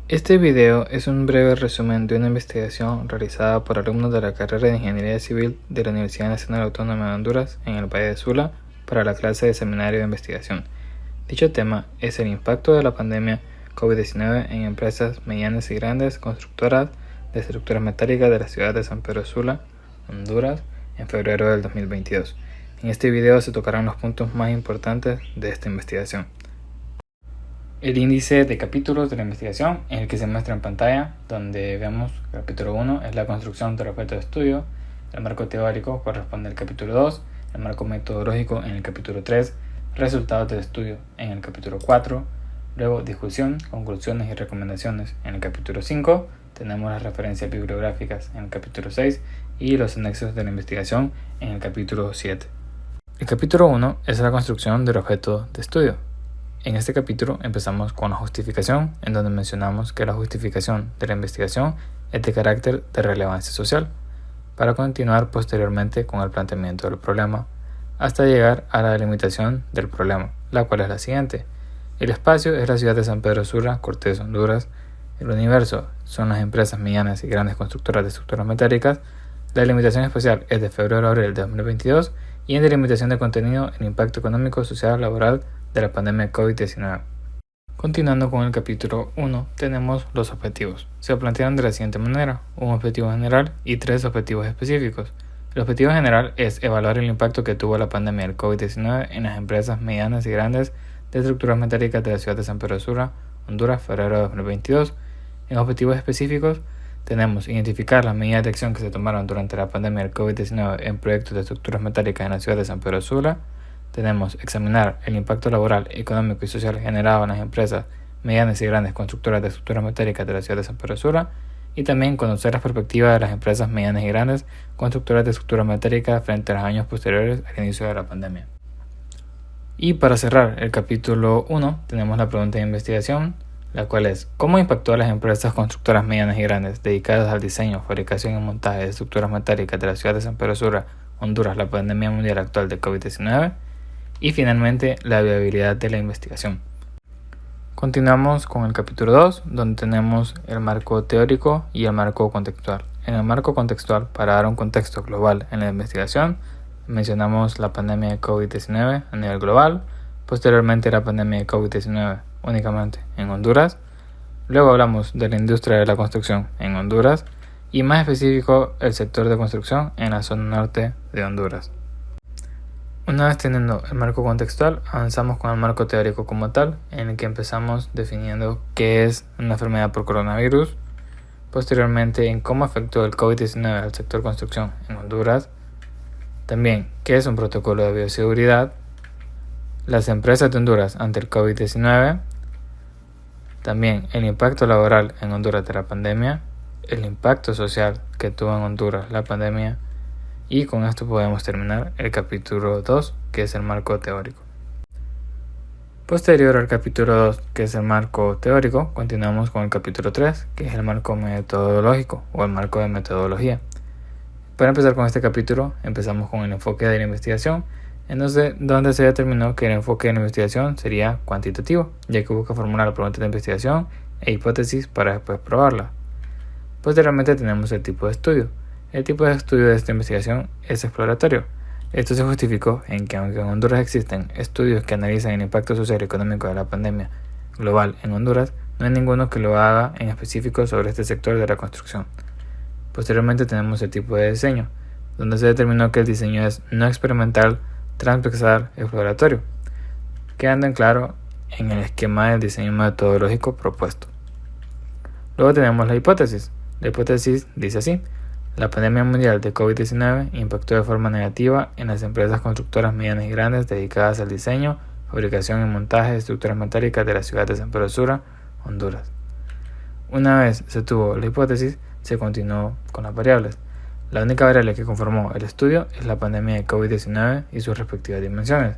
Este video es un breve resumen de una investigación realizada por alumnos de la carrera de Ingeniería Civil de la Universidad Nacional Autónoma de Honduras en el Valle de Sula para la clase de Seminario de Investigación. Dicho tema es el impacto de la pandemia COVID-19 en empresas medianas y grandes constructoras de estructuras metálicas de la ciudad de San Pedro Sula, Honduras, en febrero del 2022. En este video se tocarán los puntos más importantes de esta investigación. El índice de capítulos de la investigación en el que se muestra en pantalla, donde vemos que el capítulo 1 es la construcción del objeto de estudio, el marco teórico corresponde al capítulo 2, el marco metodológico en el capítulo 3, resultados del estudio en el capítulo 4, luego discusión, conclusiones y recomendaciones en el capítulo 5, tenemos las referencias bibliográficas en el capítulo 6 y los anexos de la investigación en el capítulo 7. El capítulo 1 es la construcción del objeto de estudio. En este capítulo empezamos con la justificación, en donde mencionamos que la justificación de la investigación es de carácter de relevancia social, para continuar posteriormente con el planteamiento del problema, hasta llegar a la delimitación del problema, la cual es la siguiente. El espacio es la ciudad de San Pedro Sula, Cortés, Honduras. El universo son las empresas medianas y grandes constructoras de estructuras metálicas. La delimitación espacial es de febrero a abril de 2022 y en delimitación de contenido el impacto económico, social, laboral de la pandemia COVID-19. Continuando con el capítulo 1, tenemos los objetivos. Se plantean de la siguiente manera: un objetivo general y 3 objetivos específicos. El objetivo general es evaluar el impacto que tuvo la pandemia del COVID-19 en las empresas medianas y grandes de estructuras metálicas de la ciudad de San Pedro Sula, Honduras, febrero de 2022. En objetivos específicos, tenemos identificar las medidas de acción que se tomaron durante la pandemia del COVID-19 en proyectos de estructuras metálicas en la ciudad de San Pedro Sula. Tenemos examinar el impacto laboral, económico y social generado en las empresas medianas y grandes constructoras de estructuras metálicas de la ciudad de San Pedro Sula, y también conocer las perspectivas de las empresas medianas y grandes constructoras de estructuras metálicas frente a los años posteriores al inicio de la pandemia. Y para cerrar el capítulo 1 tenemos la pregunta de investigación, la cual es: ¿cómo impactó a las empresas constructoras medianas y grandes dedicadas al diseño, fabricación y montaje de estructuras metálicas de la ciudad de San Pedro Sula, Honduras, la pandemia mundial actual de COVID-19? Y finalmente, la viabilidad de la investigación. Continuamos con el capítulo 2, donde tenemos el marco teórico y el marco contextual. En el marco contextual, para dar un contexto global en la investigación, mencionamos la pandemia de COVID-19 a nivel global, posteriormente la pandemia de COVID-19 únicamente en Honduras, luego hablamos de la industria de la construcción en Honduras y más específico el sector de construcción en la zona norte de Honduras. Una vez teniendo el marco contextual, avanzamos con el marco teórico como tal, en el que empezamos definiendo qué es una enfermedad por coronavirus, posteriormente en cómo afectó el COVID-19 al sector construcción en Honduras, también qué es un protocolo de bioseguridad, las empresas de Honduras ante el COVID-19, también el impacto laboral en Honduras de la pandemia, el impacto social que tuvo en Honduras la pandemia. Y con esto podemos terminar el capítulo 2, que es el marco teórico. Posterior al capítulo 2, que es el marco teórico, continuamos con el capítulo 3, que es el marco metodológico o el marco de metodología. Para empezar con este capítulo, empezamos con el enfoque de la investigación, donde se determinó que el enfoque de la investigación sería cuantitativo, ya que busca formular la pregunta de investigación e hipótesis para después probarla. Posteriormente tenemos el tipo de estudio. El tipo de estudio de esta investigación es exploratorio. Esto se justificó en que aunque en Honduras existen estudios que analizan el impacto social y económico de la pandemia global en Honduras, no hay ninguno que lo haga en específico sobre este sector de la construcción. Posteriormente tenemos el tipo de diseño, donde se determinó que el diseño es no experimental, transversal, exploratorio, quedando en claro en el esquema del diseño metodológico propuesto. Luego tenemos la hipótesis. La hipótesis dice así: la pandemia mundial de COVID-19 impactó de forma negativa en las empresas constructoras medianas y grandes dedicadas al diseño, fabricación y montaje de estructuras metálicas de la ciudad de San Pedro Sula, Honduras. Una vez se tuvo la hipótesis, se continuó con las variables. La única variable que conformó el estudio es la pandemia de COVID-19 y sus respectivas dimensiones.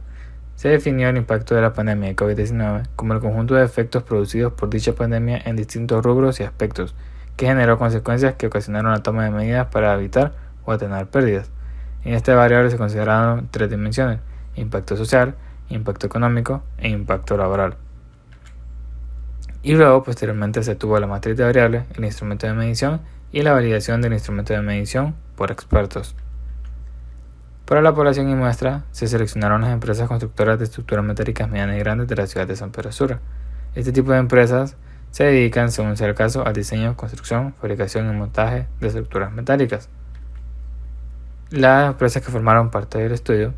Se definió el impacto de la pandemia de COVID-19 como el conjunto de efectos producidos por dicha pandemia en distintos rubros y aspectos, que generó consecuencias que ocasionaron la toma de medidas para evitar o atenuar pérdidas. En esta variable se consideraron 3 dimensiones: impacto social, impacto económico e impacto laboral. Y luego posteriormente se tuvo la matriz de variables, el instrumento de medición y la validación del instrumento de medición por expertos. Para la población y muestra se seleccionaron las empresas constructoras de estructuras metálicas medianas y grandes de la ciudad de San Pedro Sula. Este tipo de empresas se dedican, según sea el caso, al diseño, construcción, fabricación y montaje de estructuras metálicas. Las empresas que formaron parte del estudio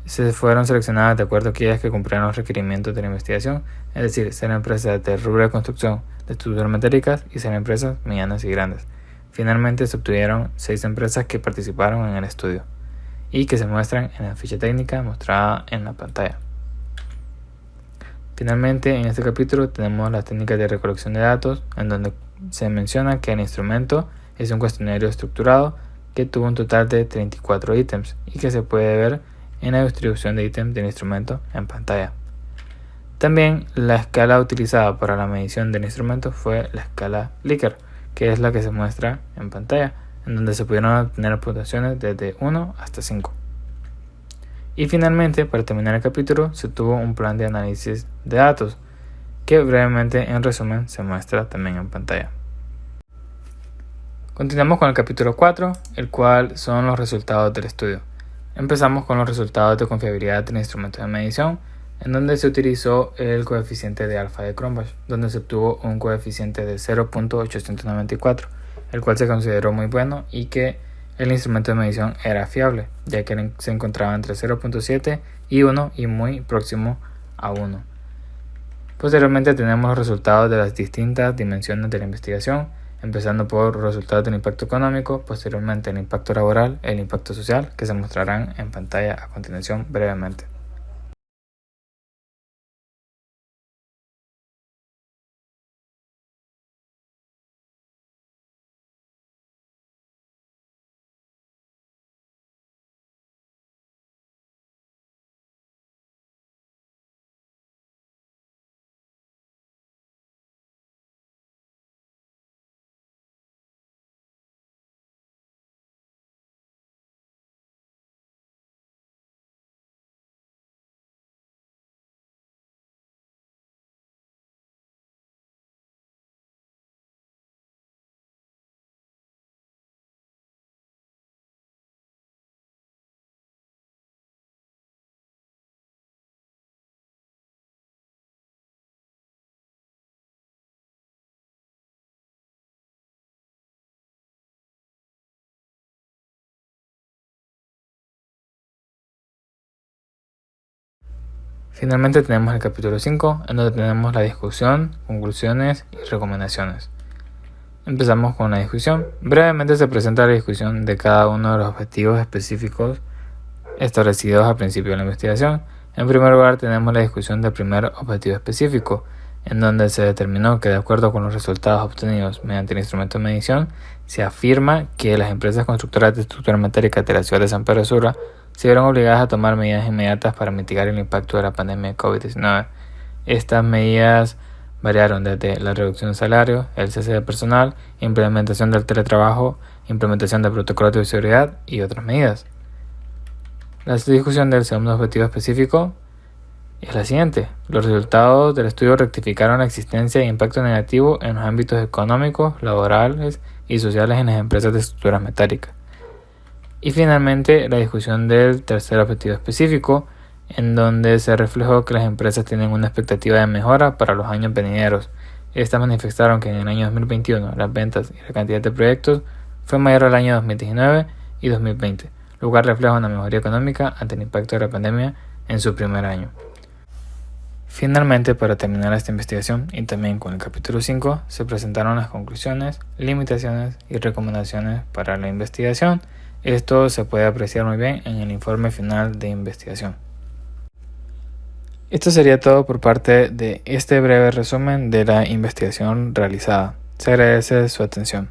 se fueron seleccionadas de acuerdo a aquellas que cumplieran los requerimientos de la investigación, es decir, ser empresas de rubro de construcción de estructuras metálicas y ser empresas medianas y grandes. Finalmente se obtuvieron 6 empresas que participaron en el estudio y que se muestran en la ficha técnica mostrada en la pantalla. Finalmente, en este capítulo tenemos las técnicas de recolección de datos, en donde se menciona que el instrumento es un cuestionario estructurado que tuvo un total de 34 ítems y que se puede ver en la distribución de ítems del instrumento en pantalla. También la escala utilizada para la medición del instrumento fue la escala Likert, que es la que se muestra en pantalla, en donde se pudieron obtener puntuaciones desde 1 hasta 5. Y finalmente, para terminar el capítulo, se tuvo un plan de análisis de datos, que brevemente en resumen se muestra también en pantalla. Continuamos con el capítulo 4, el cual son los resultados del estudio. Empezamos con los resultados de confiabilidad del instrumento de medición, en donde se utilizó el coeficiente de alfa de Cronbach, donde se obtuvo un coeficiente de 0.894, el cual se consideró muy bueno y que el instrumento de medición era fiable, ya que se encontraba entre 0.7 y 1 y muy próximo a 1. Posteriormente tenemos los resultados de las distintas dimensiones de la investigación, empezando por los resultados del impacto económico, posteriormente el impacto laboral, el impacto social, que se mostrarán en pantalla a continuación brevemente. Finalmente tenemos el capítulo 5, en donde tenemos la discusión, conclusiones y recomendaciones. Empezamos con la discusión. Brevemente se presenta la discusión de cada uno de los objetivos específicos establecidos al principio de la investigación. En primer lugar tenemos la discusión del primer objetivo específico, en donde se determinó que de acuerdo con los resultados obtenidos mediante el instrumento de medición, se afirma que las empresas constructoras de estructuras metálicas de la ciudad de San Pedro Sula se vieron obligadas a tomar medidas inmediatas para mitigar el impacto de la pandemia de COVID-19. Estas medidas variaron desde la reducción de salario, el cese de personal, implementación del teletrabajo, implementación de protocolos de seguridad y otras medidas. La discusión del segundo objetivo específico es la siguiente. Los resultados del estudio rectificaron la existencia de impacto negativo en los ámbitos económicos, laborales y sociales en las empresas de estructuras metálicas. Y finalmente la discusión del tercer objetivo específico, en donde se reflejó que las empresas tienen una expectativa de mejora para los años venideros. Estas manifestaron que en el año 2021 las ventas y la cantidad de proyectos fue mayor al año 2019 y 2020, lo cual refleja una mejoría económica ante el impacto de la pandemia en su primer año. Finalmente, para terminar esta investigación y también con el capítulo 5, se presentaron las conclusiones, limitaciones y recomendaciones para la investigación. Esto se puede apreciar muy bien en el informe final de investigación. Esto sería todo por parte de este breve resumen de la investigación realizada. Se agradece su atención.